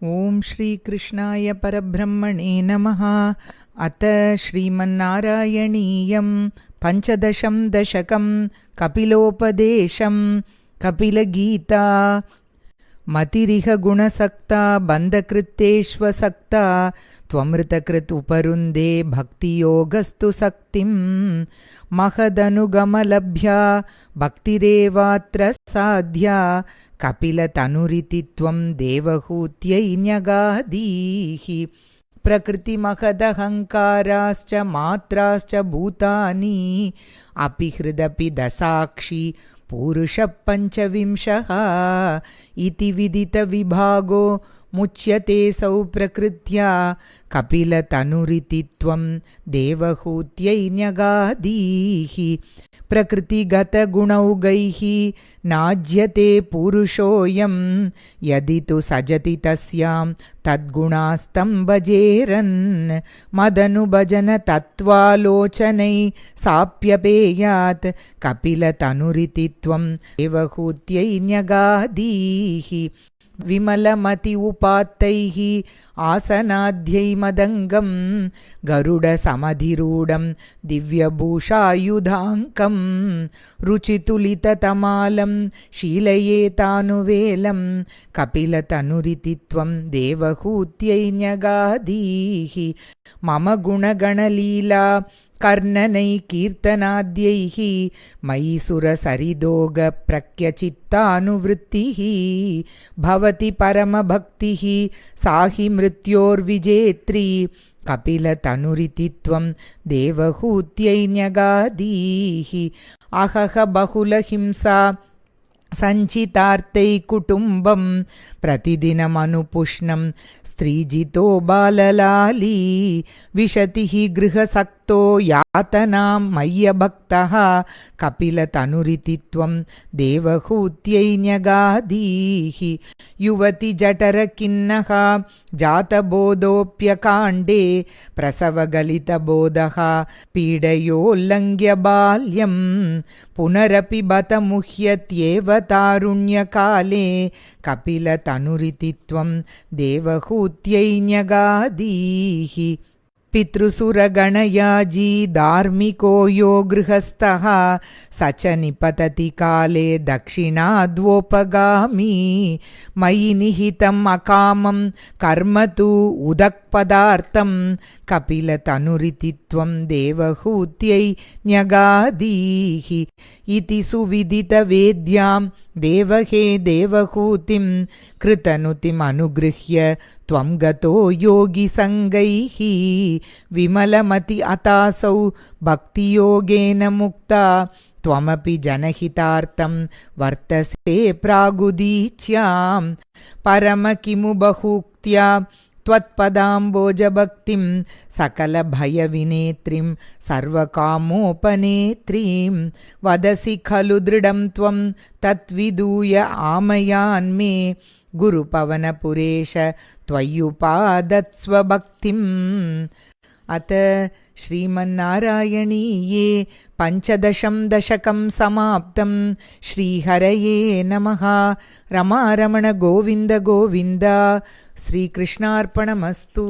ओम श्री कृष्णाय परब्रह्मणे नमः। अत श्रीमन्नारायणीयं पंचदशं दशकं कपिलोपदेशं कपिलगीता। मतिरिह गुणसक्ता बन्धकृत्तेष्वसक्ता त्वमृतकृत उपरुन्दे भक्तियोगस्तु सक्तिं महदनुगमलभ्या भक्तिरेवात्र साध्या कपिलतनुरिति त्वं देवहूत्यै न्यगादीः। प्रकृतिमहदहङ्काराश्च मात्राश्च भूतानि अपि हृदपि दशाक्षी पूरुषः पञ्चविंशः इति विदितविभागो मुच्यते सौ प्रकृत्या कपिलतनुरिति त्वं देवहूत्यै न्यगादीः। प्रकृतिगतगुणौघैः नाज्यते पुरुषोऽयं यदि तु सजति तस्यां तद्गुणास्तं भजेरन्। मदनुभजन तत्त्वालोचनै साप्यपेयात् कपिलतनुरिति त्वं देवहूत्यै न्यगादीः। विमलमति उपात्तैः आसनाद्यै मदङ्गं गरुडसमधिरूढं दिव्यभूषायुधाङ्कं रुचितुलिततमालं शीलयेतानुवेलं कपिलतनुरिति त्वं देवहूत्यै न्यगादीः। मम गुणगणलीला कर्णनै कीर्तनाद्यैः मयि सुरसरिदोगप्रख्यचित्तानुवृत्तिः भवति परमभक्तिः साहि मृत्योर्विजेत्री कपिलतनुरिति त्वं देवहूत्यै न्यगादीः। अहह बहुलहिंसा सञ्चितार्तै कुटुम्बं प्रतिदिनमनुपुष्णं स्त्रीजितो बाललाली विशतिः गृहसक्तो यातनां मय्यभक्तः कपिलतनुरिति त्वं देवहूत्यै न्यगादीः। युवति जठरखिन्नः जातबोधोऽप्यकाण्डे प्रसवगलितबोधः पीडयोल्लङ्घ्य बाल्यं पुनरपि बत मुह्यत्येव तारुण्यकाले कपिलतनुरिति त्वं देवहूत्यै न्यगादीः। पितृसुरगणयाजी धार्मिको यो गृहस्थः स च निपतति काले दक्षिणाद्वोपगामी मयि निहितम् अकामं कर्म तु उदक्पदार्थं कपिलतनुरिति त्वं देवहूत्यै न्यगादीः। इति सुविदितवेद्यां देवहे देवहूतिं कृतनुतिमनुगृह्य त्वं गतो योगिसङ्गैः विमलमति अतासौ भक्तियोगेन मुक्ता त्वमपि जनहितार्थं वर्तसे प्रागुदीच्यां। परम किमु बहुक्त्या त्वत्पदाम्बोजभक्तिं सकलभयविनेत्रीं सर्वकामोपनेत्रीं वदसि खलु दृढं त्वं तद्विधूय आमयान्मे गुरुपवनपुरेश त्वय्युपादत्स्वभक्तिम्। अत श्रीमन्नारायणीये पंचदशं दशकं समाप्तं। श्रीहरये नमः। रमारमण गोविन्द गोविन्द। श्रीकृष्णार्पणमस्तु।